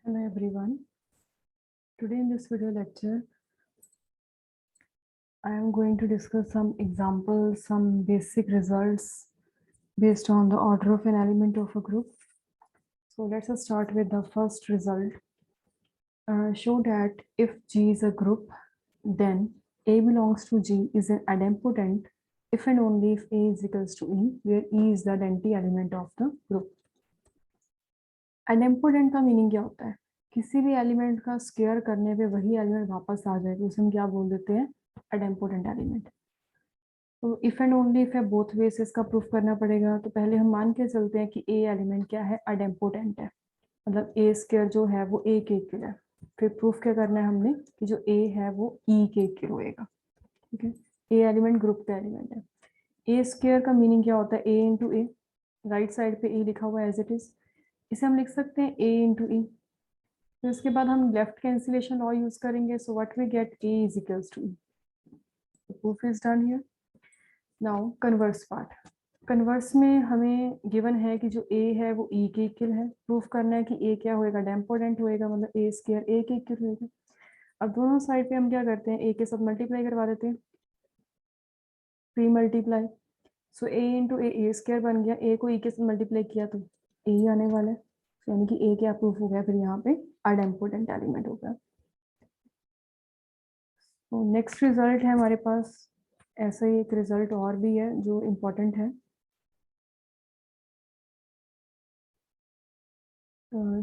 Hello everyone. Today in this video lecture, I am going to discuss some examples, some basic results based on the order of an element of a group. So let's start with the first result. Show that if G is a group, then A belongs to G is an idempotent if and only if A is equals to E, where E is the identity element of the group. Idempotent का meaning क्या होता है? किसी भी element का square करने पे वही एलिमेंट वापस आ जाए तो उसे हम क्या बोल देते हैं? Idempotent element. तो इफ एंड ओनली इफ है, बोथ वेज इसका प्रूफ करना पड़ेगा। तो पहले हम मान के चलते हैं कि ए एलिमेंट क्या है? आइडेम्पोटेंट है, मतलब ए स्क्वायर जो है वो ए के इक्वल है। फिर प्रूफ क्या करना है हमने कि जो ए है वो ई के इक्वल होएगा। ठीक है, ए एलिमेंट ग्रुप का एलिमेंट है। ए स्क्वायर का मीनिंग क्या होता है? ए इंटू ए, राइट साइड पे ए लिखा हुआ है एज इट इज, इसे हम लिख सकते हैं ए इंटू ई। तो इसके बाद हम लेफ्ट कैंसिलेशन लॉ यूज करेंगे, so what we get, A is equals to E. Proof is done here. Now converse part. Converse में हमें गिवन है कि जो ए है वो ई के इक्वल है। प्रूफ करना है कि ए क्या होएगा? आइडेम्पोटेंट होएगा, मतलब ए स्क्वायर ए के इक्वल होएगा। अब दोनों साइड पे हम क्या करते हैं? ए के साथ मल्टीप्लाई करवा देते हैं, प्री मल्टीप्लाई। सो ए इंटू ए स्क्वायर बन गया। ए को ई के साथ मल्टीप्लाई किया तो ए ही आने वाला है, यानी कि ए क्या प्रूफ हो गया? फिर यहाँ पे आइडेम्पोटेंट एलिमेंट हो गया। तो नेक्स्ट रिजल्ट है हमारे पास, ऐसा ही एक रिजल्ट और भी है जो इम्पोर्टेंट है।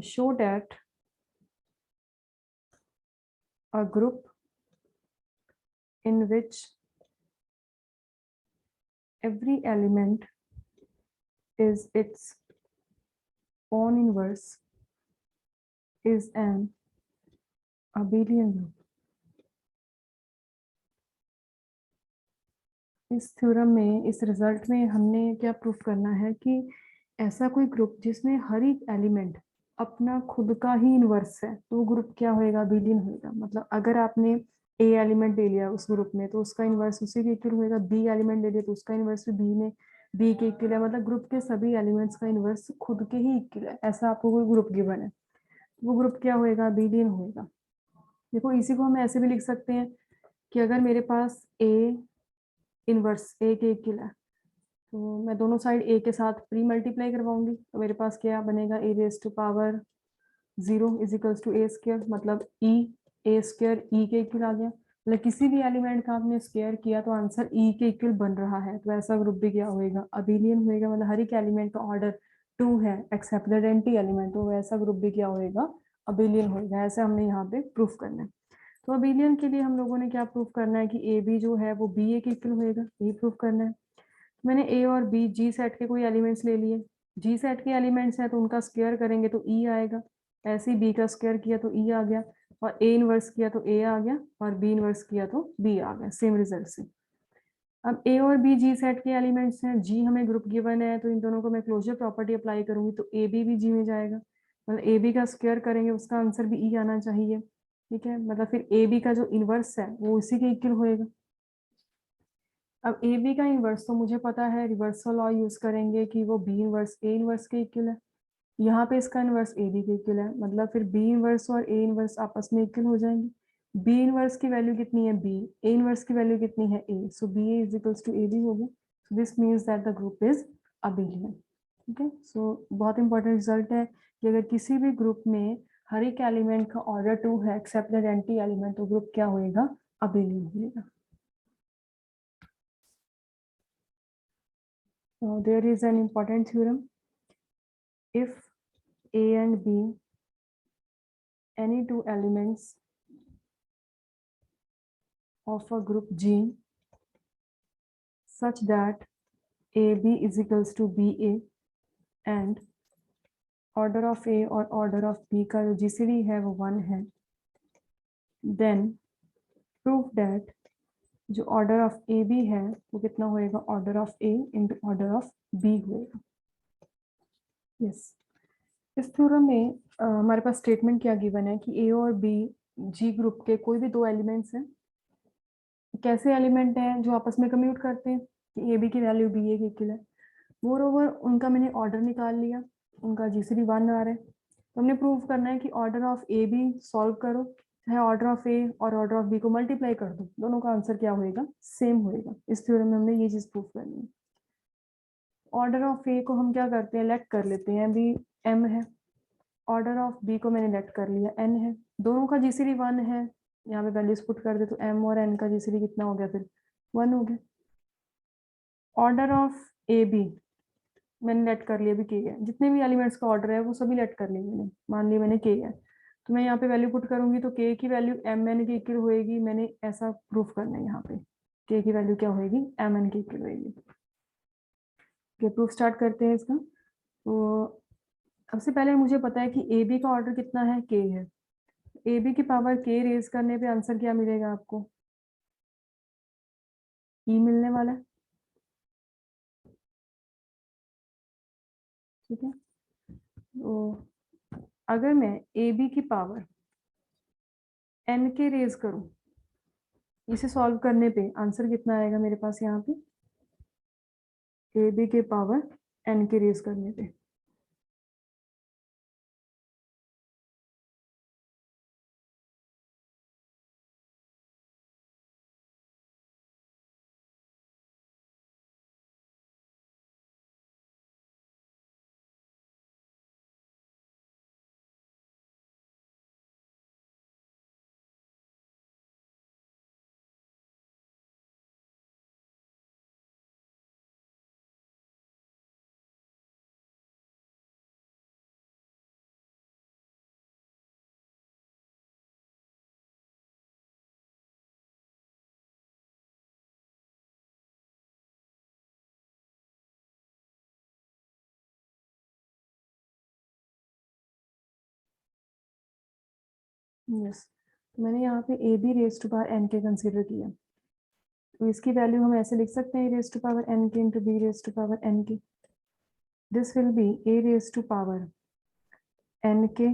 Show that a group in which every element is its own inverse is an abelian group. इस थ्योरम में, इस रिजल्ट में हमने क्या प्रूफ करना है कि ऐसा कोई ग्रुप जिसमें हर एक एलिमेंट अपना खुद का ही इनवर्स है, तो वो ग्रुप क्या होएगा? abelian होएगा। मतलब अगर आपने ए एलिमेंट ले लिया उस ग्रुप में तो उसका इनवर्स उसी के इक्वल होएगा। बी एलिमेंट ले लिया तो उसका इनवर्स भी बी में बी के इक्वल है। मतलब ग्रुप के सभी एलिमेंट्स का इनवर्स खुद के ही इक्वल है। ऐसा आपको कोई ग्रुप गिवन है, वो ग्रुप क्या होएगा? abelian होएगा। देखो इसी को हम ऐसे भी लिख सकते हैं कि अगर मेरे पास ए इनवर्स ए के इक्वल है तो मैं दोनों साइड ए के साथ प्री मल्टीप्लाई करवाऊंगी, तो मेरे पास क्या बनेगा? A raise to power 0 is equals to a square, मतलब ई ए स्क्वायर ई के इक्वल आ गया। मतलब किसी भी एलिमेंट का आपने स्क्वायर किया तो आंसर ई के इक्वल बन रहा है, तो ऐसा ग्रुप भी क्या होएगा? abelian होएगा। मतलब हर एक एलिमेंट का ऑर्डर 2 है एक्सेप्ट द आइडेंटिटी एलिमेंट, तो वैसा ग्रुप भी क्या होएगा? abelian होएगा। ऐसे हमने यहाँ पे प्रूफ करना है। तो abelian के लिए हम लोगों ने क्या प्रूफ करना है कि ए बी जो है वो बी ए के इक्वल होएगा, ये प्रूफ करना है। मैंने ए और बी जी सेट के कोई एलिमेंट्स ले लिए। जी सेट के एलिमेंट्स हैं तो उनका स्क्वायर करेंगे तो ई आएगा। ऐसे ही बी का स्क्वायर किया तो ई आ गया, और ए इनवर्स किया तो ए आ गया, और बी इनवर्स किया तो बी आ गया, सेम रिजल्ट से। अब ए और बी जी सेट के एलिमेंट्स हैं, जी हमें ग्रुप गिवन है तो इन दोनों को मैं क्लोजर प्रॉपर्टी अप्लाई करूंगी तो ए बी भी जी में जाएगा। मतलब ए बी का स्क्वायर करेंगे उसका आंसर भी ई आना चाहिए। ठीक है, मतलब फिर ए बी का जो इनवर्स है वो उसी के इक्वल होएगा। अब ए बी का इनवर्स तो मुझे पता है, रिवर्सल लॉ यूज करेंगे कि वो बी इनवर्स ए इनवर्स के इक्वल है। यहाँ पे इसका इनवर्स ए बी के इक्वल है, मतलब फिर बी इनवर्स और ए इनवर्स आपस में इक्वल हो जाएंगे। बी इनवर्स की वैल्यू कितनी है? बी। ए इनवर्स की वैल्यू कितनी है? A. So b a is equals to a b हो गया। So this means that the group is abelian। ठीक है, सो बहुत इंपॉर्टेंट रिजल्ट है कि अगर किसी भी ग्रुप में हर एक एलिमेंट का ऑर्डर 2 है एक्सेप्ट द आइडेंटिटी एलिमेंट, तो ग्रुप क्या होएगा? abelian होएगा। So there is an important theorem. If A and B, any two elements of a group G such that AB is equals to BA and order of A और order of B का जो GCD है वो 1 है, then prove that जो order of AB है वो कितना होएगा? order of A into order of B होएगा। Yes. इस थ्योरम में हमारे पास स्टेटमेंट क्या गिवन है कि A और B G ग्रुप के कोई भी दो एलिमेंट्स हैं। कैसे एलिमेंट हैं? जो आपस में कम्यूट करते हैं कि ए बी की वैल्यू बी ए की इक्वल है। मोर ओवर उनका मैंने ऑर्डर निकाल लिया, उनका जीसीडी 1 आ रहा है, तो हमने प्रूव करना है कि order of A B solve करो, चाहे ऑर्डर ऑफ ए और ऑर्डर ऑफ बी को मल्टीप्लाई कर दो, दोनों का आंसर क्या होएगा, सेम होएगा। इस थ्योरम में हमने ये चीज प्रूव करनी है। ऑर्डर ऑफ ए को हम क्या करते हैं, लेट कर लेते हैं, अभी m है। ऑर्डर ऑफ बी को मैंने लेट कर लिया, n है। दोनों का जीसीडी 1 है, यहाँ पे वैल्यूज पुट कर दे तो m और n का जीसीडी कितना हो गया, फिर 1 हो गया। ऑर्डर ऑफ ए बी मैंने लेट कर लिया, भी k है। जितने भी एलिमेंट्स का ऑर्डर है वो सभी लेट कर लिए मैंने, मान लिया मैंने k है। तो मैं यहाँ पे वैल्यू पुट करूंगी तो k की वैल्यू mn के इक्वल होएगी। मैंने ऐसा प्रूफ करना है, यहाँ पे k की वैल्यू क्या होएगी, mn के इक्वल होएगी। प्रूफ स्टार्ट करते हैं इसका। तो सबसे पहले मुझे पता है कि ए बी का ऑर्डर कितना है, k है। ए बी की पावर k रेज करने पे आंसर क्या मिलेगा आपको, e मिलने वाला है, ठीक है। तो अगर मैं ए बी की पावर n के रेज करूं, इसे सॉल्व करने पे आंसर कितना आएगा मेरे पास, यहाँ पे ए बी के पावर n के रेज करने पे। यस, तो मैंने यहाँ पे a b raise to power n k consider किया। तो इसकी वैल्यू हम ऐसे लिख सकते हैं, raise to power n k into b raise to power n k. This will be a raise to power n k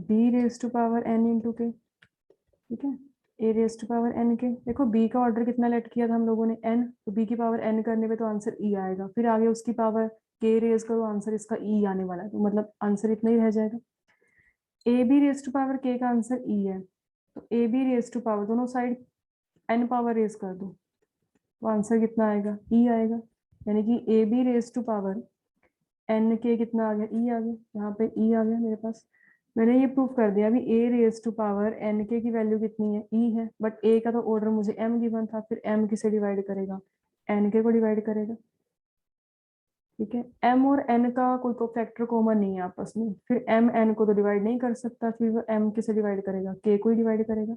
b raise to power n into k, ठीक है। a raise to power n के, देखो b का order कितना late किया था हम लोगों ने, n, तो b की पावर n करने पे तो आंसर e आएगा। फिर आगे उसकी पावर k रेज करो, आंसर इसका e आने वाला है, तो मतलब आंसर इतना ही रह जाएगा। A b raise to power k का आंसर e है, तो a b raise to power दोनों साइड n पावर रेज कर दो, तो आंसर कितना आएगा, e आएगा। यानी कि a b raise to power n k कितना आ गया, e आ गया। यहाँ पे e आ गया मेरे पास। मैंने ये प्रूफ कर दिया। अभी a raise to power n k की वैल्यू कितनी है, e है, बट a का तो ऑर्डर मुझे m गिवन था, फिर m किसे डिवाइड करेगा, n के को डिवाइड करेगा, ठीक है। m और n का कोई को फैक्टर कॉमन नहीं है आपस में, फिर m n को तो डिवाइड नहीं कर सकता, फिर वो m किसे डिवाइड करेगा, k को ही डिवाइड करेगा।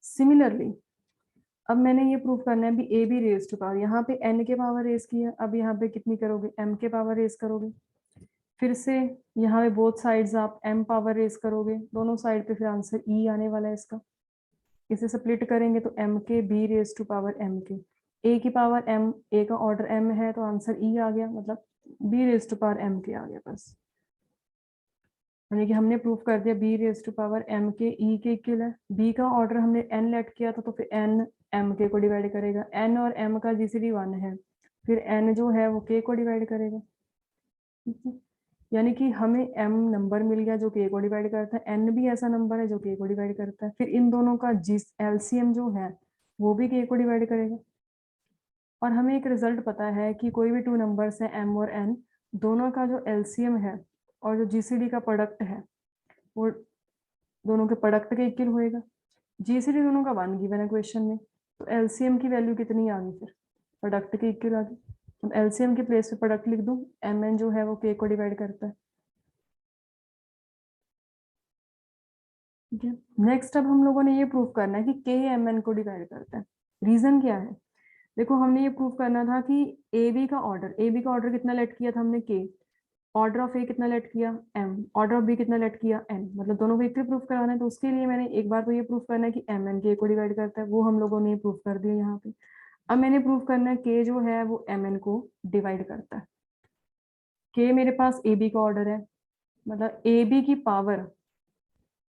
सिमिलरली अब मैंने ये प्रूफ करना है, अभी a b raise to power, यहाँ पे n के पावर रेज किया, अब यहाँ पे कितनी करोगे, m के पावर रेज करोगे। फिर से यहाँ पे बोथ साइड्स आप m पावर रेज करोगे, दोनों साइड पे फिर आंसर e आने वाला है इसका। इसे स्प्लिट करेंगे तो m k b raise to power m k, a की पावर m, a का ऑर्डर m है तो आंसर e आ गया, मतलब b raise to power m k आ गया बस। यानी कि हमने प्रूफ कर दिया b raise to power m k e के इक्वल है। b का ऑर्डर हमने n लेट किया था, तो फिर n m के को डिवाइड करेगा, n और m का जीसीडी 1 है, फिर n जो है वो k को डिवाइड करेगा, ठीक है। यानी कि हमें m नंबर मिल गया जो k को डिवाइड करता है, n भी ऐसा नंबर है जो k को डिवाइड करता है, फिर इन दोनों का जिस एलसीएम जो है वो भी k को डिवाइड करेगा। और हमें एक रिजल्ट पता है कि कोई भी टू नंबर्स है m और n, दोनों का जो एलसीएम है और जो जीसीडी का प्रोडक्ट है वो दोनों के प्रोडक्ट के इक्वल होएगा। जीसीडी दोनों का 1 गिवन है क्वेश्चन में, तो एलसीएम की वैल्यू कितनी आ गई, फिर प्रोडक्ट के इक्वल आ गई। अब एलसीएम के प्लेस पे प्रोडक्ट लिख दूं, mn जो है वो k को डिवाइड करता है, ठीक है। नेक्स्ट अब हम लोगों ने ये प्रूव करना है कि k mn को डिवाइड करता है। रीजन क्या है, देखो हमने ये प्रूव करना था कि ए बी का ऑर्डर कितना लेट किया था हमने, k, ऑर्डर ऑफ ए कितना लेट किया, m, ऑर्डर ऑफ बी कितना लेट किया, n, मतलब दोनों को इक्वल प्रूफ कराना है। तो उसके लिए मैंने एक बार तो ये प्रूफ करना है कि mn k को डिवाइड करता है, वो हम लोगों ने प्रूफ कर दिया यहाँ पे। अब मैंने प्रूफ करना है k जो है वो mn को डिवाइड करता है। k मेरे पास ए बी का ऑर्डर है, मतलब ए बी की पावर,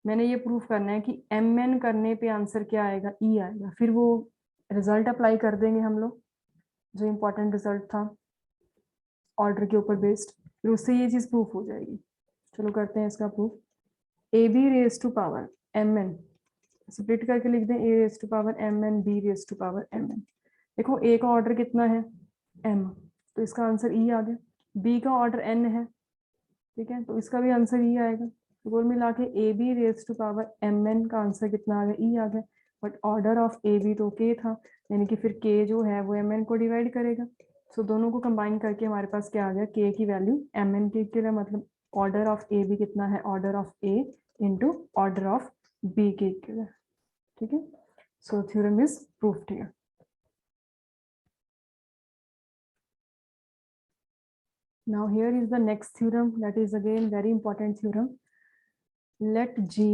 मैंने ये प्रूफ करना है कि mn करने पे आंसर क्या आएगा, e आएगा। फिर वो रिजल्ट अप्लाई कर देंगे हम लोग, जो इम्पोर्टेंट रिजल्ट था ऑर्डर के ऊपर बेस्ड, फिर उससे ये चीज प्रूफ हो जाएगी। चलो करते हैं इसका proof. A b raise to power m n, split करके लिख दें a raise to power m n b raise to power m n. देखो ए का ऑर्डर कितना है m, तो इसका आंसर ई आ गया। b का ऑर्डर n है, ठीक है, तो इसका भी आंसर ई आएगा। तो कुल मिला के a b raise to power m n का आंसर कितना आ गया, ई आ गया। But order of A b तो k था, यानी कि फिर k जो है वो एम एन को डिवाइड करेगा। सो दोनों को कंबाइन करके हमारे पास क्या आ गया, k की वैल्यू एम एन के इक्वल है, मतलब ऑर्डर ऑफ ए बी कितना है, order of a into order of b के इक्वल है, ठीक है। So theorem is proved here. Now here is the next theorem, that is again very important theorem. Let G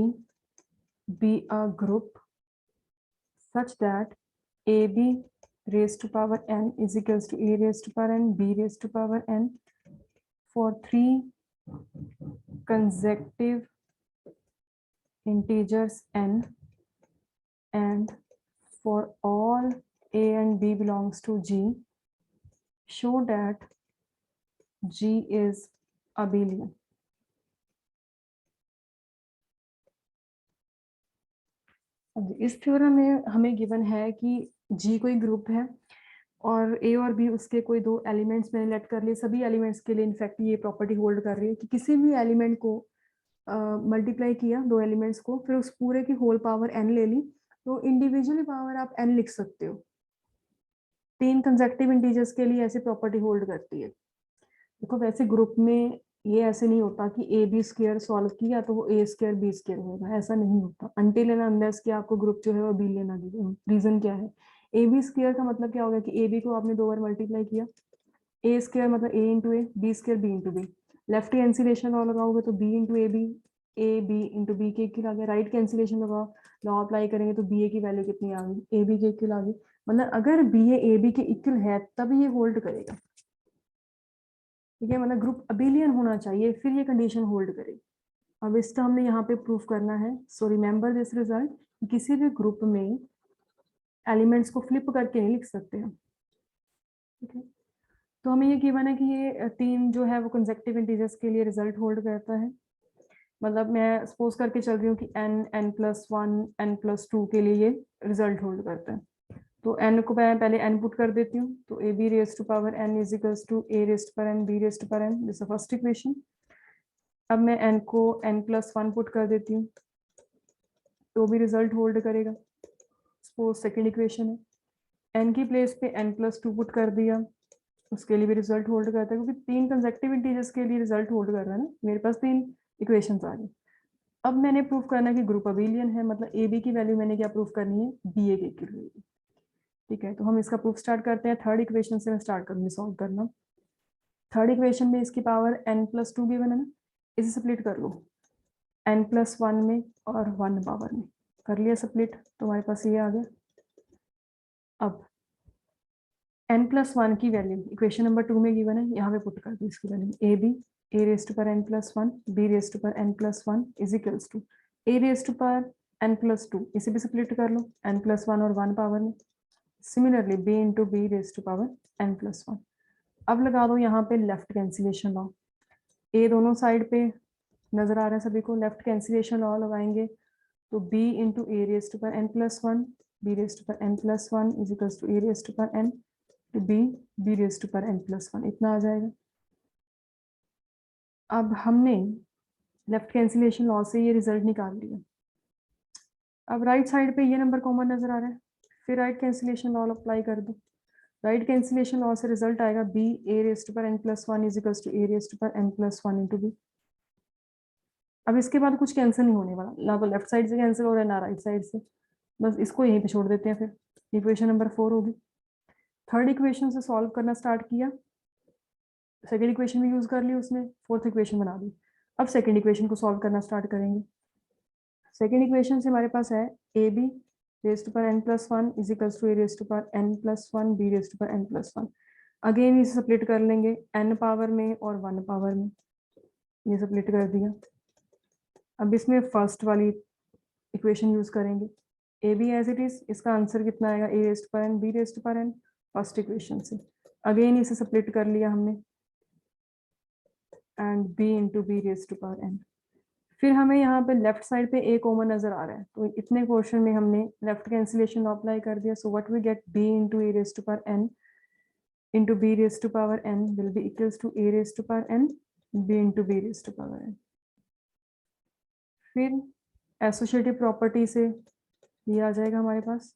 be a group such that AB raised to power n is equals to A raised to power n, B raised to power n for 3 consecutive integers n, and for all A and B belongs to G, show that G is abelian. इस theorem में हमें given है कि G कोई group है और A और B उसके कोई दो एलिमेंट्स मैंने लेट कर लिए। सभी एलिमेंट्स के लिए इनफैक्ट ये प्रॉपर्टी होल्ड कर रही है कि किसी भी एलिमेंट को मल्टीप्लाई किया, दो एलिमेंट्स को, फिर उस पूरे की होल पावर n ले ली, तो इंडिविजुअली पावर आप n लिख सकते हो। 3 कंसेक्टिव इंटीजर्स के लिए ऐसी प्रॉपर्टी होल्ड करती है। देखो वैसे ग्रुप में ये ऐसे नहीं होता कि ए बी स्क्वायर सॉल्व किया तो वो ए स्क्वायर बी स्क्वायर होगा, ऐसा नहीं होता अनटिल एंड अनलेस कि आपको ग्रुप जो है वो अबिलियन आ गया। रीजन क्या है, ए बी स्क्वायर का मतलब क्या होगा कि ए बी को आपने 2 बार मल्टीप्लाई किया, ए स्क्वायर मतलब a into a, b square b into b. Left cancellation law लगाओगे तो b into a b into b के इक्वल आ गया। राइट कैंसिलेशन लगाओ, लॉ अप्लाई करेंगे तो बी ए की वैल्यू कितनी आ गई, ए बी के इक्वल आ गई। मतलब अगर बी ए बी के इक्वल है तब ये होल्ड करेगा, ठीक है, मतलब ग्रुप अबिलियन होना चाहिए फिर ये कंडीशन होल्ड करे। अब इसका हमने यहाँ पे प्रूफ करना है। सो रिमेंबर दिस रिजल्ट, किसी भी ग्रुप में एलिमेंट्स को फ्लिप करके नहीं लिख सकते हम, ठीक है। तो हमें ये गिवन है कि ये 3 जो है वो कंसेक्टिव इंटीजर्स के लिए रिजल्ट होल्ड करता है। मतलब मैं सपोज करके चल रही हूँ कि n n+1 n+2 के लिए ये रिजल्ट होल्ड करता है। तो n को मैं पहले n पुट कर देती हूँ, तो a b raise to power n is equals to a raise to power n b raise to power n, this is first equation. अब मैं n को n+1 पुट कर देती हूँ तो भी रिजल्ट होल्ड करेगा। सपोज सेकेंड इक्वेशन है, n की प्लेस पे n+2 पुट कर दिया, उसके लिए भी रिजल्ट होल्ड करता है, क्योंकि 3 कंसेक्टिव इंटीजर्स के लिए रिजल्ट होल्ड कर रहा है ना। मेरे पास 3 इक्वेशंस आ गई। अब मैंने प्रूफ करना है कि ग्रुप अबिलियन है, मतलब ए बी की वैल्यू मैंने क्या प्रूफ करनी है, बी ए के इक्वल होगी, ठीक है। तो हम इसका प्रूफ स्टार्ट करते हैं। थर्ड इक्वेशन से मैं स्टार्ट करूंगी सॉल्व करना। थर्ड इक्वेशन में इसकी पावर n+2 गिवन है ना, इसे स्प्लिट कर लो n+1 में और 1 पावर में, कर लिया स्प्लिट, तो हमारे पास ये आ गया। अब n+1 की वैल्यू इक्वेशन नंबर 2 में गिवन है, यहाँ पे पुट कर दी इसकी value, a b a raise to power n+1 b raise to power n+1 is equals to a raise to power n+2, इसे भी स्प्लिट कर लो n+1 और 1 पावर में। Similarly b into b raise to power n+1। अब लगा दो यहाँ पे लेफ्ट कैंसिलेशन लॉ, ए दोनों साइड पे नजर आ रहा है सभी को, लेफ्ट कैंसिलेशन लॉ लगाएंगे तो b into a raise to power n+1 b raise to power n+1 is equals to a raise to power n तो b raise to power n+1 इतना आ जाएगा। अब हमने लेफ्ट कैंसिलेशन लॉ से ये result निकाल लिया। अब राइट साइड पे ये नंबर कॉमन नजर आ रहा है, फिर राइट कैंसिलेशन लॉ अप्लाई कर दो। राइट कैंसिलेशन लॉ से रिजल्ट आएगा b a raise to power n+1 is equals to a raise to power n+1 into b. अब इसके बाद कुछ कैंसिल नहीं होने वाला, ना तो लेफ्ट साइड से कैंसिल हो रहा है ना राइट साइड से, बस इसको यहीं पे छोड़ देते हैं। फिर इक्वेशन नंबर 4 होगी। थर्ड इक्वेशन से सॉल्व करना स्टार्ट किया, सेकेंड इक्वेशन भी यूज कर ली उसने, फोर्थ इक्वेशन बना दी। अब सेकेंड इक्वेशन को सॉल्व करना स्टार्ट करेंगे। सेकेंड इक्वेशन से हमारे पास है a b raise to power n+1 is equals to a raise to power n+1 b raise to power n+1। Again इसे स्प्लिट कर लेंगे n पावर में और 1 पावर में, ये स्प्लिट कर दिया। अब इसमें फर्स्ट वाली इक्वेशन यूज करेंगे, a b as it is, इसका आंसर कितना आएगा, a raise to power n b raise to power n, first equation से। अगेन इसे स्प्लिट कर लिया हमने, and b into b raise to power n। फिर हमें यहाँ पे लेफ्ट साइड पे a कॉमन नजर आ रहा है, तो इतने क्वेश्चन में हमने लेफ्ट कैंसिलेशन अप्लाई कर दिया। So what we get, b into a raise to power n into b raised to power n will be equals to a raised to power n b into b raised to power n। फिर associative property से ये आ जाएगा हमारे पास,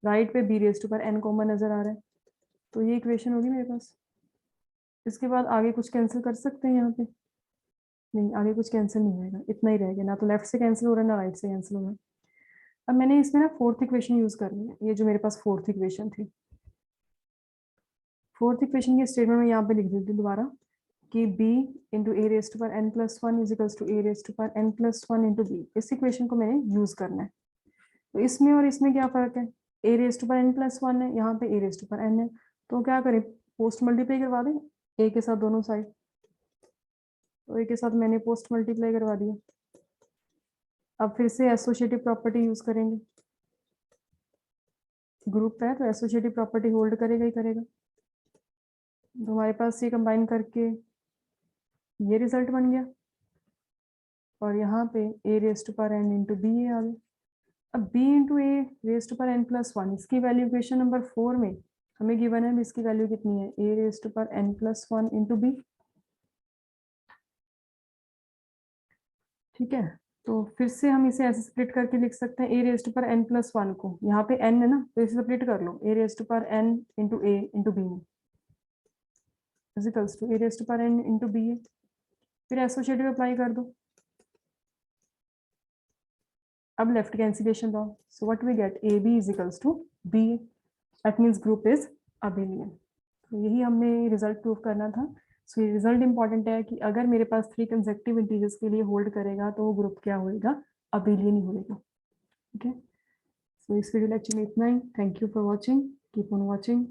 right पे b raised to power n common नजर आ रहा है, तो ये इक्वेशन होगी मेरे पास। इसके बाद आगे कुछ कैंसिल कर सकते हैं यहाँ पे, नहीं आगे कुछ कैंसिल नहीं होगा, इतना ही रहेगा, ना तो लेफ्ट से कैंसिल हो रहा है ना राइट से कैंसिल हो रहा है। अब मैंने इसमें ना फोर्थ इक्वेशन यूज करनी है, ये जो मेरे पास फोर्थ इक्वेशन थी, फोर्थ इक्वेशन की स्टेटमेंट में यहाँ पे लिख देती हूँ दोबारा कि b into a raise to power n plus one is equals to a raise to power n plus one into b. इस इक्वेशन को मैंने यूज करना है। तो इसमें और इसमें क्या फर्क है, a raise to power n plus one है, यहाँ पे a raise to power n है, तो क्या करें, पोस्ट मल्टीप्लाई करवा दें ए के साथ दोनों साइड। तो ए के साथ मैंने पोस्ट मल्टीप्लाई करवा दिया। अब फिर से एसोसिएटिव प्रॉपर्टी यूज करेंगे, ग्रुप है तो एसोसिएटिव प्रॉपर्टी होल्ड करेगा ही करेगा। तो हमारे पास ये कंबाइन करके ये रिजल्ट बन गया, और यहाँ पे a raise to power n into b आ गया। अब b into a raise to power n plus one, इसकी वैल्यू इक्वेशन नंबर 4 में हमें गिवन है, इसकी वैल्यू कितनी है, a raise to power n plus one into b. ठीक है, तो फिर से हम इसे ऐसे स्प्लिट करके लिख सकते हैं, a raise to power n plus one को, यहाँ पे n है ना तो इसे स्प्लिट कर लो, a raise to power n into a into b में equals to a raise to power n into b है। फिर एसोसिएटिव अप्लाई कर दो, अब लेफ्ट कैंसिलेशन लाओ, so what we get, a b is equals to b, that means group is abelian. तो यही हमने रिजल्ट प्रूव करना था। सो ये रिजल्ट इंपॉर्टेंट है कि अगर मेरे पास 3 कंसेक्टिव इंटीजर्स के लिए होल्ड करेगा तो वो ग्रुप क्या होएगा, अबेलियन ही होएगा। ठीक है, सो इस वीडियो लेक्चर में इतना ही। Thank you for watching, keep on watching.